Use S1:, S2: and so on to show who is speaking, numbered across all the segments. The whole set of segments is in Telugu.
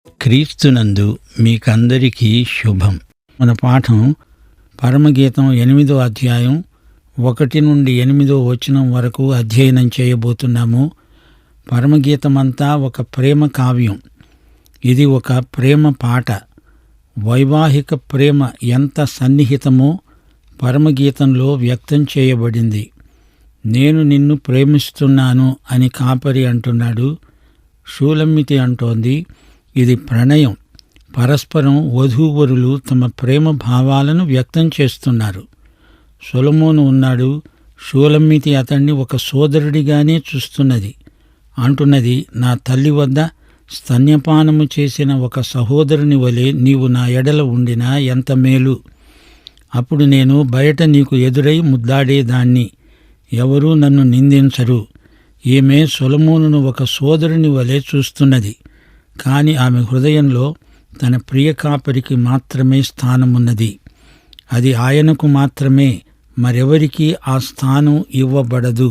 S1: క్రీస్తునందు మీకందరికీ శుభం. మన పాఠం పరమగీతం 8వ అధ్యాయం 1 నుండి 8వ వచనం వరకు అధ్యయనం చేయబోతున్నాము. పరమగీతమంతా ఒక ప్రేమ కావ్యం. ఇది ఒక ప్రేమ పాట. వైవాహిక ప్రేమ ఎంత సన్నిహితమో పరమగీతంలో వ్యక్తం చేయబడింది. నేను నిన్ను ప్రేమిస్తున్నాను అని కాపరి అంటున్నాడు. షూలమ్మితి అంటోంది, ఇది ప్రణయం. పరస్పరం వధూవరులు తమ ప్రేమ భావాలను వ్యక్తం చేస్తున్నారు. సొలొమోను ఉన్నాడు. షూలమ్మితి అతన్ని ఒక సోదరుడిగానే చూస్తున్నది. అంటున్నది, నా తల్లి వద్ద స్తన్యపానము చేసిన ఒక సహోదరుని వలె నీవు నా ఎడల ఉండినా ఎంత మేలు. అప్పుడు నేను బయట నీకు ఎదురై ముద్దాడేదాన్ని, ఎవరూ నన్ను నిందించరు. ఈమె సొలొమోనును ఒక సోదరుని వలె చూస్తున్నది. కాని ఆమె హృదయంలో తన ప్రియ కాపరికి మాత్రమే స్థానమున్నది. అది ఆయనకు మాత్రమే, మరెవరికీ ఆ స్థానం ఇవ్వబడదు.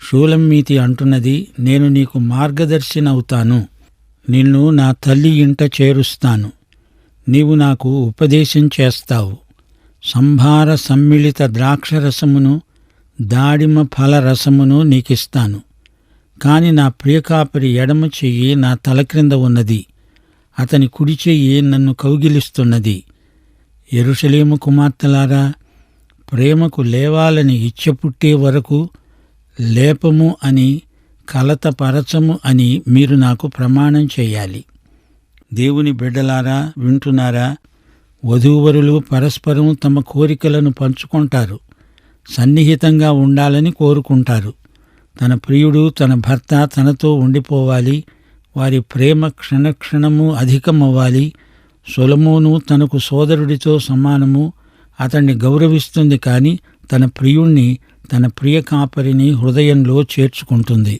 S1: షూలమ్మితి అంటున్నది, నేను నీకు మార్గదర్శినవుతాను. నిన్ను నా తల్లి ఇంట చేరుస్తాను. నీవు నాకు ఉపదేశం చేస్తావు. సంభార సమ్మిళిత ద్రాక్షరసమును దాడిమ ఫల రసమును నీకిస్తాను. కాని నా ప్రియకాపరి ఎడమ చెయ్యి నా తల క్రింద ఉన్నది, అతని కుడి చెయ్యి నన్ను కౌగిలిస్తున్నది. యెరూషలేము కుమార్తెలారా, ప్రేమకు లేవాలని ఇచ్చ పుట్టే వరకు లేపము అని, కలతపరచము అని మీరు నాకు ప్రమాణం చేయాలి. దేవుని బిడ్డలారా, వింటున్నారా? వధూవరులు పరస్పరం తమ కోరికలను పంచుకుంటారు. సన్నిహితంగా ఉండాలని కోరుకుంటారు. తన ప్రియుడు, తన భర్త తనతో ఉండిపోవాలి. వారి ప్రేమ క్షణక్షణము అధికమవ్వాలి. సొలొమోను తనకు సోదరుడితో సమానము. అతన్ని గౌరవిస్తుంది, కాని తన ప్రియుణ్ణి, తన ప్రియ కాపరిని హృదయంలో చేర్చుకుంటుంది.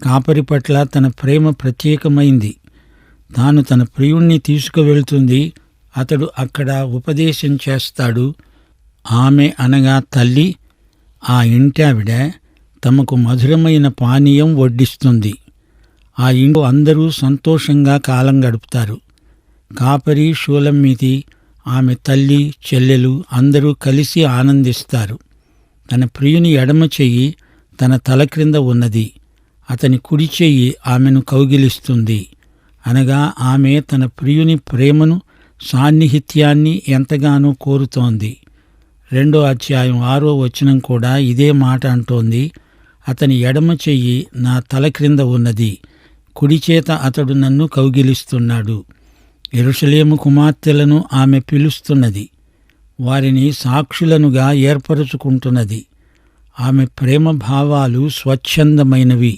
S1: కాపరి పట్ల తన ప్రేమ ప్రత్యేకమైంది. తాను తన ప్రియుణ్ణి తీసుకువెళ్తుంది. అతడు అక్కడ ఉపదేశం చేస్తాడు. ఆమె అనగా తల్లి, ఆ ఇంటావిడ తమకు మధురమైన పానీయం వడ్డిస్తుంది. ఆ ఇంట్లో అందరూ సంతోషంగా కాలం గడుపుతారు. కాపరి, షూలమ్మితి, ఆమె తల్లి, చెల్లెలు అందరూ కలిసి ఆనందిస్తారు. తన ప్రియుని ఎడమ చెయ్యి తన తల క్రింద ఉన్నది, అతని కుడి చెయ్యి ఆమెను కౌగిలిస్తుంది. అనగా ఆమె తన ప్రియుని ప్రేమను, సాన్నిహిత్యాన్ని ఎంతగానో కోరుతోంది. 2వ అధ్యాయం 6వ వచనం కూడా ఇదే మాట అంటోంది. అతని ఎడమ చెయ్యి నా తల క్రింద ఉన్నది, కుడి చేత అతడు నన్ను కౌగిలిస్తున్నాడు. యెరూషలేము కుమార్తెలను ఆమె పిలుస్తున్నది. వారిని సాక్షులనుగా ఏర్పరచుకుంటున్నది. ఆమె ప్రేమ భావాలు స్వచ్ఛందమైనవి.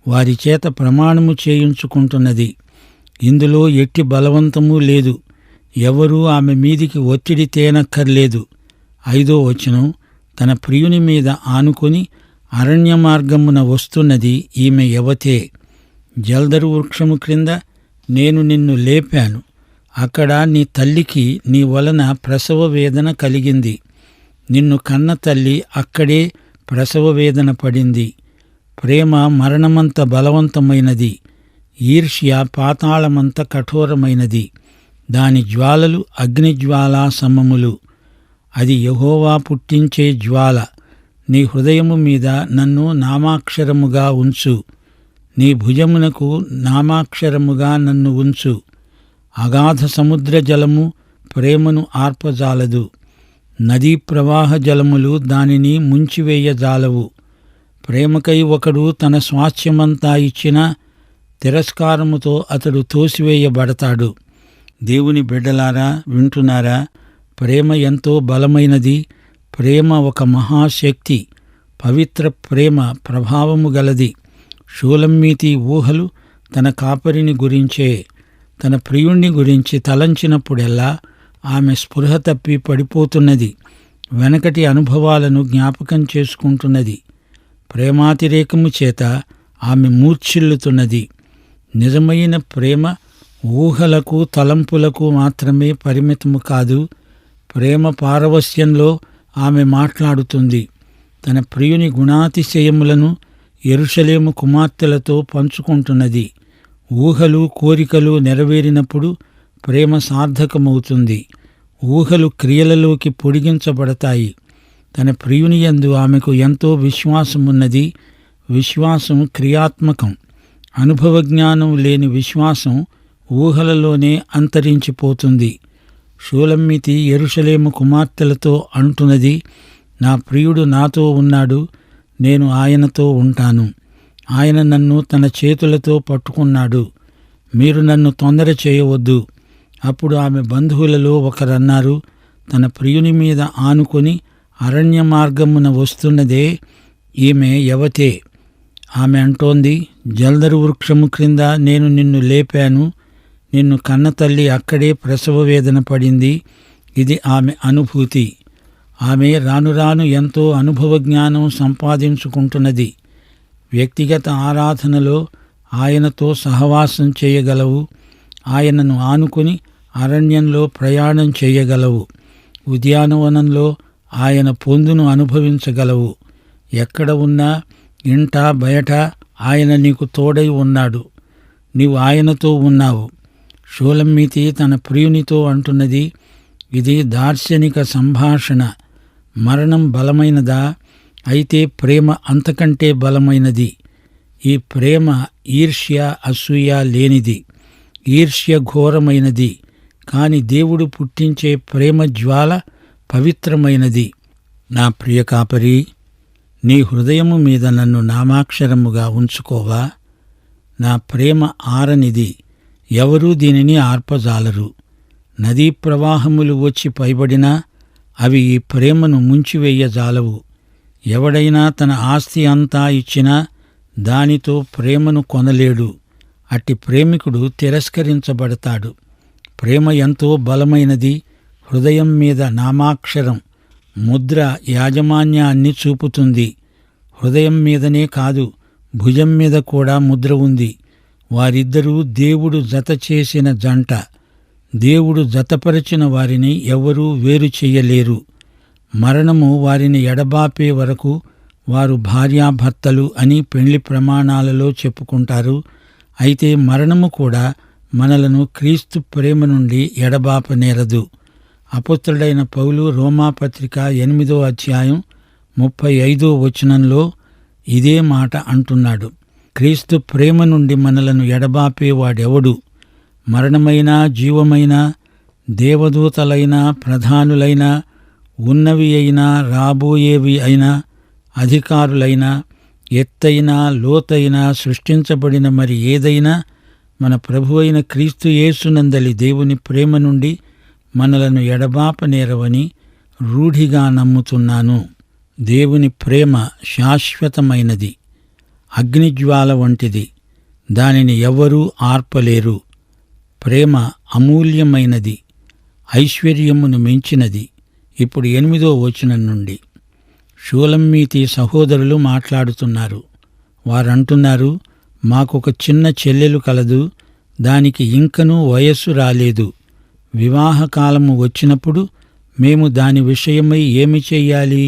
S1: వారి చేత ప్రమాణము చేయించుకుంటున్నది. ఇందులో ఎట్టి బలవంతమూ లేదు. ఎవరూ ఆమె మీదికి ఒత్తిడి తేనక్కర్లేదు. 5వ వచనం, తన ప్రియుని మీద ఆనుకొని అరణ్య మార్గమున వస్తున్నది ఈమె యవతే. జల్దరు వృక్షము క్రింద నేను నిన్ను లేపాను. అక్కడ నీ తల్లికి నీ వలన ప్రసవ వేదన కలిగింది. నిన్ను కన్న తల్లి అక్కడే ప్రసవ వేదన పడింది. ప్రేమ మరణమంత బలవంతమైనది. ఈర్ష్య పాతాళమంత కఠోరమైనది. దాని జ్వాలలు అగ్నిజ్వాలా సమములు. అది యెహోవా పుట్టించే జ్వాల. నీ హృదయము మీద నన్ను నామాక్షరముగా ఉంచు. నీ భుజమునకు నామాక్షరముగా నన్ను ఉంచు. అగాధ సముద్ర జలము ప్రేమను ఆర్పజాలదు. నదీ ప్రవాహ జలములు దానిని ముంచివేయజాలవు. ప్రేమకై ఒకడు తన స్వాస్థ్యమంతా ఇచ్చినా తిరస్కారముతో అతడు తోసివేయబడతాడు. దేవుని బిడ్డలారా, వింటున్నారా? ప్రేమ ఎంతో బలమైనది. ప్రేమ ఒక మహాశక్తి. పవిత్ర ప్రేమ ప్రభావము గలది. షూలమ్మితి ఊహలు తన కాపరిని గురించే. తన ప్రియుణ్ణి గురించి తలంచినప్పుడెల్లా ఆమె స్పృహ తప్పి పడిపోతున్నది. వెనకటి అనుభవాలను జ్ఞాపకం చేసుకుంటున్నది. ప్రేమాతిరేకము చేత ఆమె మూర్ఛిల్లుతున్నది. నిజమైన ప్రేమ ఊహలకు, తలంపులకు మాత్రమే పరిమితము కాదు. ప్రేమ పారవస్యంలో ఆమె మాట్లాడుతుంది. తన ప్రియుని గుణాతిశయములను యెరూషలేము కుమార్తెలతో పంచుకుంటున్నది. ఊహలు కోరికలు నెరవేరినప్పుడు ప్రేమ సార్థకమవుతుంది. ఊహలు క్రియలలోకి పొడిగించబడతాయి. తన ప్రియునియందు ఆమెకు ఎంతో విశ్వాసమున్నది. విశ్వాసం క్రియాత్మకం. అనుభవజ్ఞానం లేని విశ్వాసం ఊహలలోనే అంతరించిపోతుంది. షూలమ్మితి యెరూషలేము కుమార్తెలతో అంటున్నది, నా ప్రియుడు నాతో ఉన్నాడు, నేను ఆయనతో ఉంటాను. ఆయన నన్ను తన చేతులతో పట్టుకున్నాడు. మీరు నన్ను తొందర చేయవద్దు. అప్పుడు ఆమె బంధువులలో ఒకరన్నారు, తన ప్రియుని మీద ఆనుకొని అరణ్య మార్గమున వస్తున్నదే ఈమె యవతే. ఆమె అంటోంది, జల్దరు వృక్షము క్రింద నేను నిన్ను లేపాను. నిన్ను కన్నతల్లి అక్కడే ప్రసవ వేదన పడింది. ఇది ఆమె అనుభూతి. ఆమె రాను రాను ఎంతో అనుభవ జ్ఞానం సంపాదించుకుంటున్నది. వ్యక్తిగత ఆరాధనలో ఆయనతో సహవాసం చేయగలవు. ఆయనను ఆనుకుని అరణ్యంలో ప్రయాణం చేయగలవు. ఉద్యానవనంలో ఆయన పొందును అనుభవించగలవు. ఎక్కడ ఉన్నా ఇంట బయట ఆయన నీకు తోడై ఉన్నాడు. నీవు ఆయనతో ఉన్నావు. షూలమ్మితి తన ప్రియునితో అంటున్నది, ఇది దార్శనిక సంభాషణ. మరణం బలమైనదా? అయితే ప్రేమ అంతకంటే బలమైనది. ఈ ప్రేమ ఈర్ష్య అసూయ లేనిది. ఈర్ష్య ఘోరమైనది. కాని దేవుడు పుట్టించే ప్రేమ జ్వాల పవిత్రమైనది. నా ప్రియ కాపరి, నీ హృదయము మీద నన్ను నామాక్షరముగా ఉంచుకోవా? నా ప్రేమ ఆరనిది, ఎవరూ దీనిని ఆర్పజాలరు. నదీ ప్రవాహములు వచ్చి పైబడినా అవి ఈ ప్రేమను ముంచివేయజాలవు. ఎవడైనా తన ఆస్తి అంతా ఇచ్చినా దానితో ప్రేమను కొనలేడు. అట్టి ప్రేమికుడు తిరస్కరించబడతాడు. ప్రేమ ఎంతో బలమైనది. హృదయం మీద నామాక్షరం ముద్ర యాజమాన్యాన్ని చూపుతుంది. హృదయం మీదనే కాదు, భుజం మీద కూడా ముద్ర ఉంది. వారిద్దరూ దేవుడు జత చేసిన జంట. దేవుడు జతపరిచిన వారిని ఎవరూ వేరు చెయ్యలేరు. మరణము వారిని ఎడబాపే వరకు వారు భార్యాభర్తలు అని పెండ్లి ప్రమాణాలలో చెప్పుకుంటారు. అయితే మరణము కూడా మనలను క్రీస్తు ప్రేమ నుండి ఎడబాపనేరదు. అపొస్తలుడైన పౌలు రోమాపత్రిక 8వ అధ్యాయం 35వ వచనంలో ఇదే మాట అంటున్నాడు. క్రీస్తు ప్రేమ నుండి మనలను ఎడబాపేవాడెవడు? మరణమైనా జీవమైనా, దేవదూతలైనా, ప్రధానులైనా, ఉన్నవి అయినా రాబోయేవి అయినా, అధికారులైనా, ఎత్తైనా లోతైనా, సృష్టించబడిన మరి ఏదైనా మన ప్రభువైన క్రీస్తు యేసునందలి దేవుని ప్రేమ నుండి మనలను ఎడబాపనేరవని రూఢిగా నమ్ముతున్నాను. దేవుని ప్రేమ శాశ్వతమైనది, అగ్నిజ్వాల వంటిది. దానిని ఎవ్వరూ ఆర్పలేరు. ప్రేమ అమూల్యమైనది, ఐశ్వర్యమును మించినది. ఇప్పుడు 8వ వచనం నుండి షూలమ్మితి సహోదరులు మాట్లాడుతున్నారు. వారంటున్నారు, మాకొక చిన్న చెల్లెలు కలదు. దానికి ఇంకనూ వయస్సు రాలేదు. వివాహకాలము వచ్చినప్పుడు మేము దాని విషయమై ఏమి చెయ్యాలి?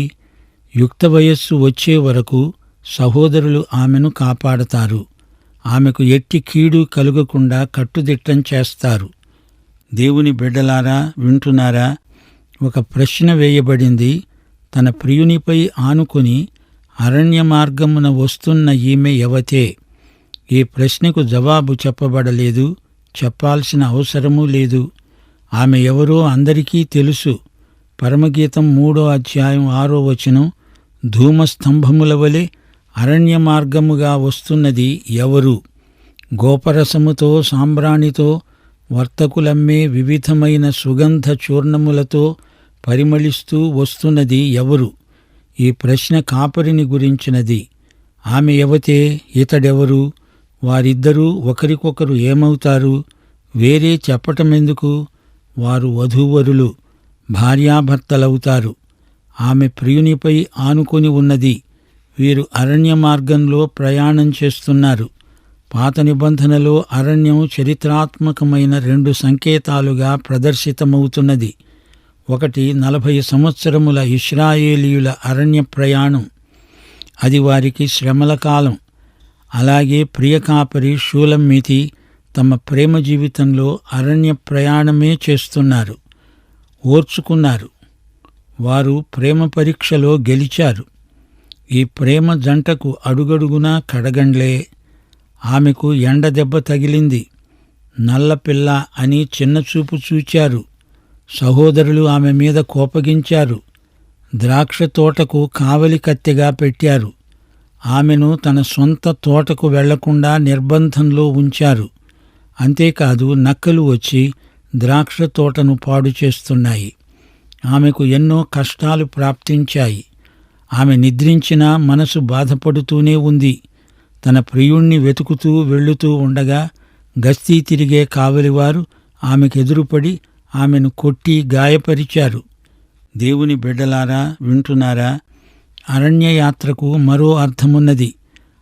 S1: యుక్త వయస్సు వచ్చే వరకు సహోదరులు ఆమెను కాపాడతారు. ఆమెకు ఎట్టి కీడు కలుగకుండా కట్టుదిట్టం చేస్తారు. దేవుని బిడ్డలారా, వింటున్నారా? ఒక ప్రశ్న వేయబడింది. తన ప్రియునిపై ఆనుకుని అరణ్య మార్గమున వస్తున్న ఈమె యవతే. ఈ ప్రశ్నకు జవాబు చెప్పబడలేదు, చెప్పాల్సిన అవసరమూ లేదు. ఆమె ఎవరో అందరికీ తెలుసు. పరమగీతం 3వ అధ్యాయం 6వ వచనం, ధూమస్తంభముల వలె అరణ్య మార్గముగా వస్తున్నది ఎవరు? గోపరసముతో సాంబ్రాణితో వర్తకులమ్మే వివిధమైన సుగంధ చూర్ణములతో పరిమళిస్తూ వస్తున్నది ఎవరు? ఈ ప్రశ్న కాపరిని గురించినది. ఆమె యవతే, ఇతడెవరు? వారిద్దరూ ఒకరికొకరు ఏమవుతారు? వేరే చెప్పటమెందుకు? వారు వధూవరులు, భార్యాభర్తలవుతారు. ఆమె ప్రియునిపై ఆనుకొని ఉన్నది. వీరు అరణ్య మార్గంలో ప్రయాణం చేస్తున్నారు. పాత నిబంధనలో అరణ్యం చరిత్రాత్మకమైన 2 సంకేతాలుగా ప్రదర్శితమవుతున్నది. ఒకటి 40 సంవత్సరముల ఇశ్రాయేలీయుల అరణ్య ప్రయాణం. అది వారికి శ్రమల కాలం. అలాగే ప్రియకాపరి షూలమ్మితి తమ ప్రేమ జీవితంలో అరణ్య ప్రయాణమే చేస్తున్నారు. ఓర్చుకున్నారు. వారు ప్రేమ పరీక్షలో గెలిచారు. ఈ ప్రేమ జంటకు అడుగడుగునా కడగండ్లే. ఆమెకు ఎండ దెబ్బ తగిలింది. నల్లపిల్ల అని చిన్నచూపు చూచారు. సహోదరులు ఆమె మీద కోపగించారు. ద్రాక్ష తోటకు కావలి కత్తెగా పెట్టారు. ఆమెను తన సొంత తోటకు వెళ్లకుండా నిర్బంధంలో ఉంచారు. అంతేకాదు, నక్కలు వచ్చి ద్రాక్ష తోటను పాడు చేస్తున్నాయి. ఆమెకు ఎన్నో కష్టాలు ప్రాప్తించాయి. ఆమె నిద్రించినా మనసు బాధపడుతూనే ఉంది. తన ప్రియుణ్ణి వెతుకుతూ వెళ్లుతూ ఉండగా గస్తీ తిరిగే కావలివారు ఆమెకెదురుపడి ఆమెను కొట్టి గాయపరిచారు. దేవుని బిడ్డలారా, వింటున్నారా? అరణ్యయాత్రకు మరో అర్థమున్నది.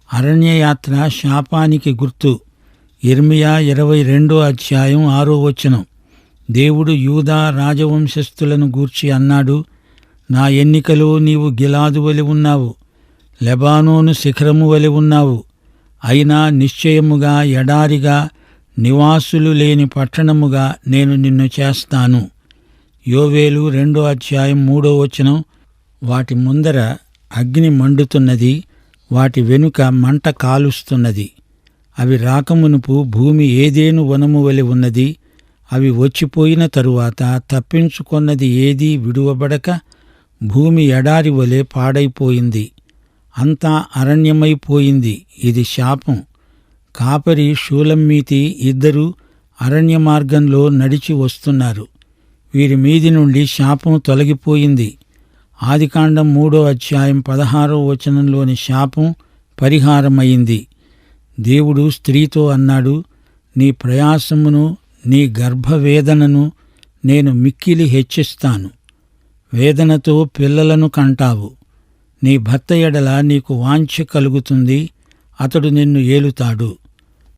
S1: అరణ్యయాత్ర శాపానికి గుర్తు. యిర్మీయా 22:6 దేవుడు యూదా రాజవంశస్థులను గూర్చి అన్నాడు, నా ఎన్నికలో నీవు గిలాదు వలె ఉన్నావు, లెబానోను శిఖరము వలె ఉన్నావు. అయినా నిశ్చయముగా ఎడారిగా, నివాసులు లేని పట్టణముగా నేను నిన్ను చేస్తాను. యోవేలు 2:3 వాటి ముందర అగ్ని మండుతున్నది, వాటి వెనుక మంట కాలుస్తున్నది. అవి రాకమునుపు భూమి ఏదేను వనము వలె ఉన్నది. అవి వచ్చిపోయిన తరువాత తప్పించుకొన్నది ఏదీ విడువబడక భూమి ఎడారి వలె పాడైపోయింది. అంతా అరణ్యమైపోయింది. ఇది శాపం. కాపరి షూలమ్మీతి ఇద్దరూ అరణ్య మార్గంలో నడిచి వస్తున్నారు. వీరి మీది నుండి శాపం తొలగిపోయింది. ఆదికాండం 3:16 శాపం పరిహారమైంది. దేవుడు స్త్రీతో అన్నాడు, నీ ప్రయాసమును, నీ గర్భవేదనను నేను మిక్కిలి హెచ్చిస్తాను. వేదనతో పిల్లలను కంటావు. నీ భర్త ఎడల నీకు వాంఛ కలుగుతుంది, అతడు నిన్ను ఏలుతాడు.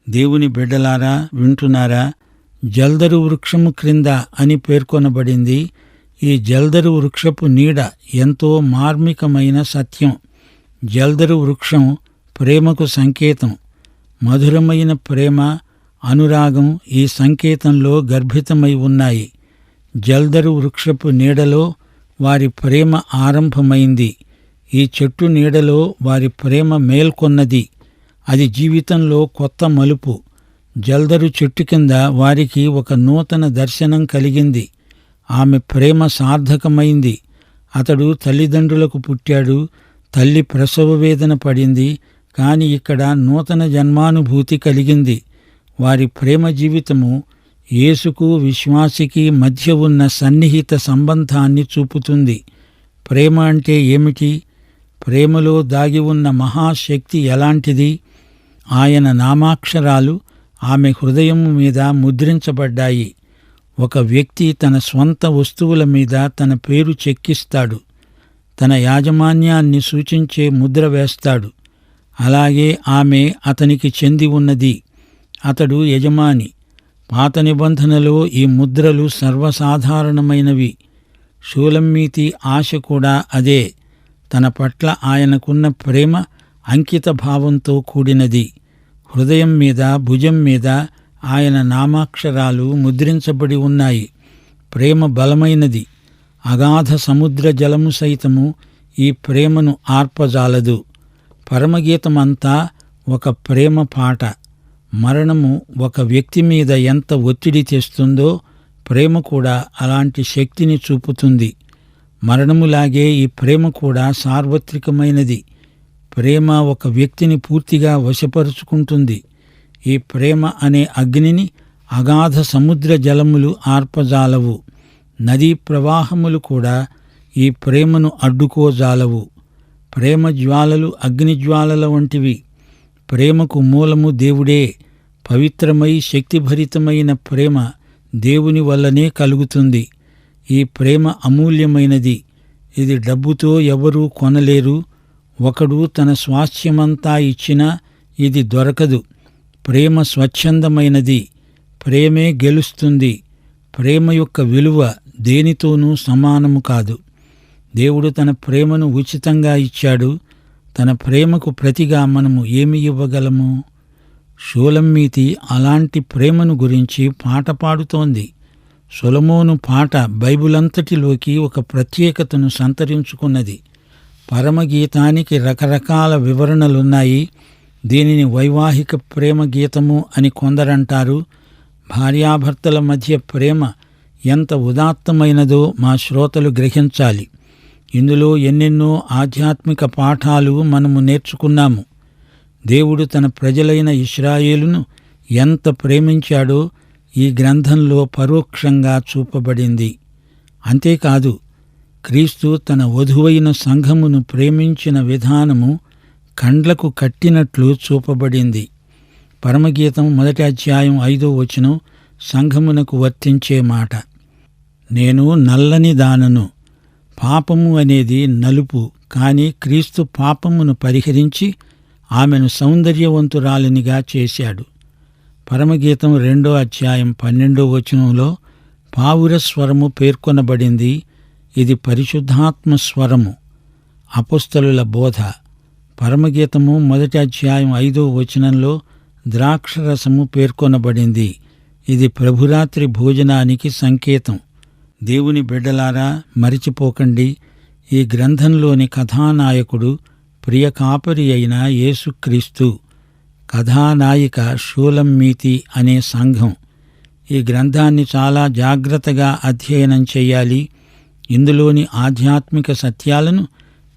S1: దేవుని బిడ్డలారా, వింటున్నారా? జల్దరు వృక్షము క్రింద అని పేర్కొనబడింది. ఈ జల్దరు వృక్షపు నీడ ఎంతో మార్మికమైన సత్యం. జల్దరు వృక్షం ప్రేమకు సంకేతం. మధురమైన ప్రేమ, అనురాగం ఈ సంకేతంలో గర్భితమై ఉన్నాయి. జల్దరు వృక్షపు నీడలో వారి ప్రేమ ఆరంభమైంది. ఈ చెట్టు నీడలో వారి ప్రేమ మేల్కొన్నది. అది జీవితంలో కొత్త మలుపు. జల్దరు చెట్టు కింద వారికి ఒక నూతన దర్శనం కలిగింది. ఆమె ప్రేమ సార్థకమైంది. అతడు తల్లిదండ్రులకు పుట్టాడు. తల్లి ప్రసవ వేదన పడింది. కాని ఇక్కడ నూతన జన్మానుభూతి కలిగింది. వారి ప్రేమ జీవితము యేసుకు విశ్వాసికి మధ్య ఉన్న సన్నిహిత సంబంధాన్ని చూపుతుంది. ప్రేమ అంటే ఏమిటి? ప్రేమలో దాగి ఉన్న మహాశక్తి ఎలాంటిది? ఆయన నామాక్షరాలు ఆమె హృదయం మీద ముద్రించబడ్డాయి. ఒక వ్యక్తి తన స్వంత వస్తువుల మీద తన పేరు చెక్కిస్తాడు. తన యాజమాన్యాన్ని సూచించే ముద్ర వేస్తాడు. అలాగే ఆమె అతనికి చెంది ఉన్నది. అతడు యజమాని. పాత నిబంధనలో ఈ ముద్రలు సర్వసాధారణమైనవి. షూలమ్మీతి ఆశ కూడా అదే. తన పట్ల ఆయనకున్న ప్రేమ అంకిత భావంతో కూడినది. హృదయం మీద, భుజం మీద ఆయన నామాక్షరాలు ముద్రించబడి ఉన్నాయి. ప్రేమ బలమైనది. అగాధ సముద్ర జలము సైతము ఈ ప్రేమను ఆర్పజాలదు. పరమగీతమంతా ఒక ప్రేమ పాట. మరణము ఒక వ్యక్తి మీద ఎంత ఒత్తిడి తెస్తుందో ప్రేమ కూడా అలాంటి శక్తిని చూపుతుంది. మరణములాగే ఈ ప్రేమ కూడా సార్వత్రికమైనది. ప్రేమ ఒక వ్యక్తిని పూర్తిగా వశపరుచుకుంటుంది. ఈ ప్రేమ అనే అగ్నిని అగాధ సముద్ర జలములు ఆర్పజాలవు. నదీ ప్రవాహములు కూడా ఈ ప్రేమను అడ్డుకోజాలవు. ప్రేమ జ్వాలలు అగ్నిజ్వాలల వంటివి. ప్రేమకు మూలము దేవుడే. పవిత్రమై శక్తిభరితమైన ప్రేమ దేవుని వల్లనే కలుగుతుంది. ఈ ప్రేమ అమూల్యమైనది. ఇది డబ్బుతో ఎవరూ కొనలేరు. ఒకడు తన స్వాస్థ్యమంతా ఇచ్చినా ఇది దొరకదు. ప్రేమ స్వచ్ఛందమైనది. ప్రేమే గెలుస్తుంది. ప్రేమ యొక్క విలువ దేనితోనూ సమానము కాదు. దేవుడు తన ప్రేమను ఉచితంగా ఇచ్చాడు. తన ప్రేమకు ప్రతిగా మనము ఏమి ఇవ్వగలము? షూలమ్మీతి అలాంటి ప్రేమను గురించి పాట పాడుతోంది. సొలొమోను పాట బైబిలంతటిలోకి ఒక ప్రత్యేకతను సంతరించుకున్నది. పరమగీతానికి రకరకాల వివరణలున్నాయి. దీనిని వైవాహిక ప్రేమ గీతము అని కొందరంటారు. భార్యాభర్తల మధ్య ప్రేమ ఎంత ఉదాత్తమైనదో మా శ్రోతలు గ్రహించాలి. ఇందులో ఎన్నెన్నో ఆధ్యాత్మిక పాఠాలు మనము నేర్చుకున్నాము. దేవుడు తన ప్రజలైన ఇశ్రాయేలును ఎంత ప్రేమించాడో ఈ గ్రంథంలో పరోక్షంగా చూపబడింది. అంతేకాదు, క్రీస్తు తన వధువైన సంఘమును ప్రేమించిన విధానము కండ్లకు కట్టినట్లు చూపబడింది. పరమగీతం 1 అధ్యాయం 5వ వచనం సంఘమునకు వర్తించే మాట. నేను నల్లని దానను. పాపము అనేది నలుపు, కాని క్రీస్తు పాపమును పరిహరించి ఆమెను సౌందర్యవంతురాలినిగా చేశాడు. పరమగీతం 2వ అధ్యాయం 12వ వచనంలో పావుర స్వరము పేర్కొనబడింది. ఇది పరిశుద్ధాత్మ స్వరము, అపొస్తలుల బోధ. పరమగీతము 1 అధ్యాయం 5వ వచనంలో ద్రాక్షరసము పేర్కొనబడింది. ఇది ప్రభురాత్రి భోజనానికి సంకేతం. దేవుని బిడ్డలారా, మరిచిపోకండి, ఈ గ్రంథంలోని కథానాయకుడు ప్రియ కాపరి అయిన యేసుక్రీస్తు. కథానాయిక షూలమ్మీతి అనే సంఘం. ఈ గ్రంథాన్ని చాలా జాగ్రత్తగా అధ్యయనం చేయాలి. ఇందులోని ఆధ్యాత్మిక సత్యాలను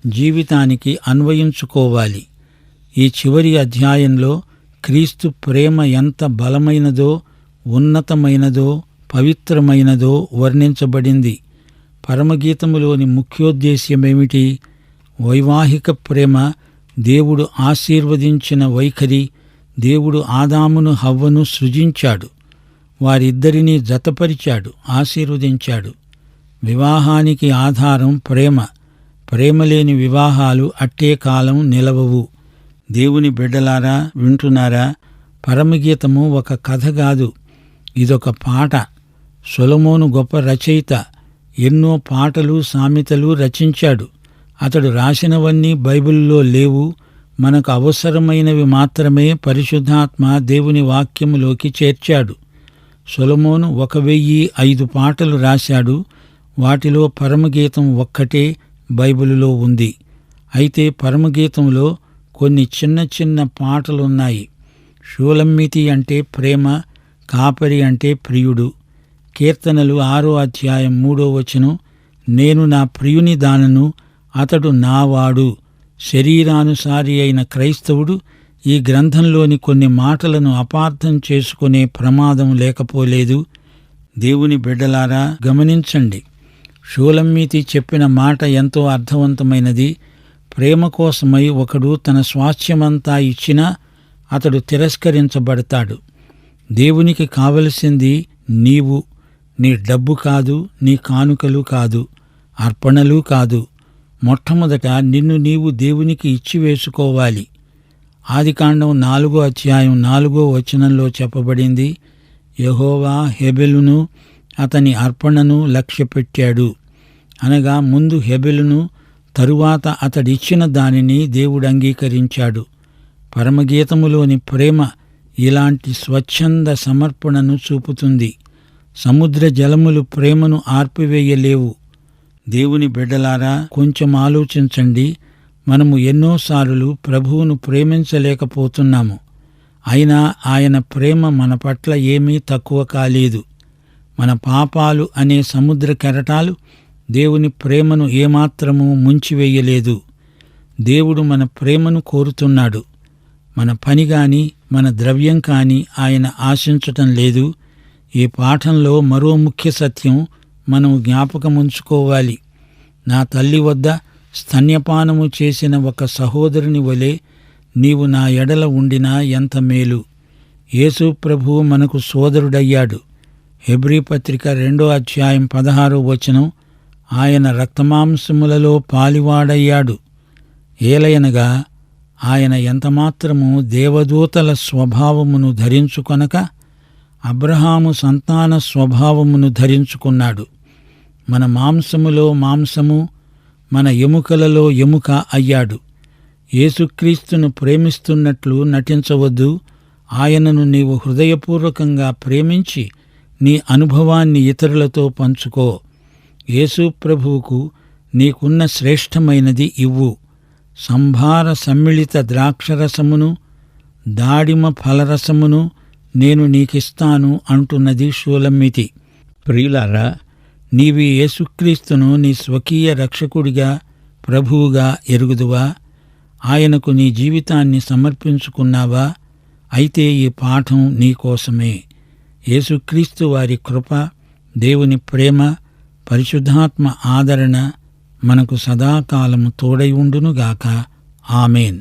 S1: జీవితానికి అన్వయించుకోవాలి. ఈ చివరి అధ్యాయంలో క్రీస్తు ప్రేమ ఎంత బలమైనదో, ఉన్నతమైనదో, పవిత్రమైనదో వర్ణించబడింది. పరమగీతములోని ముఖ్యోద్దేశ్యమేమిటి? వైవాహిక ప్రేమ, దేవుడు ఆశీర్వదించిన వైఖరి. దేవుడు ఆదామును హవ్వను సృజించాడు, వారిద్దరినీ జతపరిచాడు, ఆశీర్వదించాడు. వివాహానికి ఆధారం ప్రేమ. ప్రేమలేని వివాహాలు అట్టే కాలం నిలవవు. దేవుని బిడ్డలారా, వింటున్నారా? పరమగీతము ఒక కథ కాదు, ఇదొక పాట. సొలొమోను గొప్ప రచయిత. ఎన్నో పాటలు, సామెతలు రచించాడు. అతడు రాసినవన్నీ బైబిల్లో లేవు. మనకు అవసరమైనవి మాత్రమే పరిశుద్ధాత్మ దేవుని వాక్యములోకి చేర్చాడు. సొలొమోను 1005 పాటలు రాశాడు. వాటిలో పరమగీతం ఒక్కటే బైబిలులో ఉంది. అయితే పరమగీతంలో కొన్ని చిన్న చిన్న పాటలున్నాయి. షూలమ్మీతి అంటే ప్రేమ, కాపరి అంటే ప్రియుడు. కీర్తనలు 6వ అధ్యాయం 3వ వచనం, నేను నా ప్రియుని దానను, అతడు నావాడు. శరీరానుసారి అయిన క్రైస్తవుడు ఈ గ్రంథంలోని కొన్ని మాటలను అపార్థం చేసుకునే ప్రమాదం లేకపోలేదు. దేవుని బిడ్డలారా, గమనించండి. షూలమ్మీతి చెప్పిన మాట ఎంతో అర్థవంతమైనది. ప్రేమ కోసమై ఒకడు తన స్వాస్థ్యమంతా ఇచ్చినా అతడు తిరస్కరించబడతాడు. దేవునికి కావలసింది నీవు, నీ డబ్బు కాదు, నీ కానుకలు కాదు, అర్పణలు కాదు. మొట్టమొదట నిన్ను నీవు దేవునికి ఇచ్చివేసుకోవాలి. ఆదికాండం 4వ అధ్యాయం 4వ వచనంలో చెప్పబడింది, యెహోవా హెబెలును అతని అర్పణను లక్ష్యపెట్టాడు. అనగా ముందు హెబెలును, తరువాత అతడిచ్చిన దానిని దేవుడు అంగీకరించాడు. పరమగీతములోని ప్రేమ ఇలాంటి స్వచ్ఛంద సమర్పణను చూపుతుంది. సముద్ర జలములు ప్రేమను ఆర్పివేయలేవు. దేవుని బిడ్డలారా, కొంచెం ఆలోచించండి. మనము ఎన్నోసార్లు ప్రభువును ప్రేమించలేకపోతున్నాము. అయినా ఆయన ప్రేమ మన పట్ల ఏమీ తక్కువ కాలేదు. మన పాపాలు అనే సముద్ర కెరటాలు దేవుని ప్రేమను ఏమాత్రమూ ముంచివేయలేదు. దేవుడు మన ప్రేమను కోరుతున్నాడు. మన పని గాని, మన ద్రవ్యం కాని ఆయన ఆశించటం లేదు. ఈ పాఠంలో మరో ముఖ్య సత్యం మనం జ్ఞాపకముంచుకోవాలి. నా తల్లి వద్ద స్తన్యపానము చేసిన ఒక సహోదరుని వలె నీవు నా ఎడల ఉండినా ఎంత మేలు. యేసు ప్రభువు మనకు సోదరుడయ్యాడు. హెబ్రీ పత్రిక 2వ అధ్యాయం 16వ వచనం, ఆయన రక్తమాంసములలో పాలివాడయ్యాడు. ఏలయనగా ఆయన ఎంతమాత్రము దేవదూతల స్వభావమును ధరించుకొనక అబ్రహాము సంతాన స్వభావమును ధరించుకున్నాడు. మన మాంసములో మాంసము, మన ఎముకలలో ఎముక అయ్యాడు. యేసుక్రీస్తును ప్రేమిస్తున్నట్లు నటించవద్దు. ఆయనను నీవు హృదయపూర్వకంగా ప్రేమించి నీ అనుభవాన్ని ఇతరులతో పంచుకో. యేసు ప్రభువుకు నీకున్న శ్రేష్టమైనది ఇవ్వు. సంభార సమ్మిళిత ద్రాక్షరసమును దాడిమ ఫలరసమును నేను నీకిస్తాను అంటున్నది షూలమ్మితి. ప్రియులారా, నీవి యేసుక్రీస్తును నీ స్వకీయ రక్షకుడిగా ప్రభువుగా ఎరుగుదువా? ఆయనకు నీ జీవితాన్ని సమర్పించుకున్నావా? అయితే ఈ పాఠం నీకోసమే. యేసుక్రీస్తు వారి కృప, దేవుని ప్రేమ, పరిశుద్ధాత్మ ఆదరణ మనకు సదాకాలము తోడై ఉండునుగాక. ఆమేన్.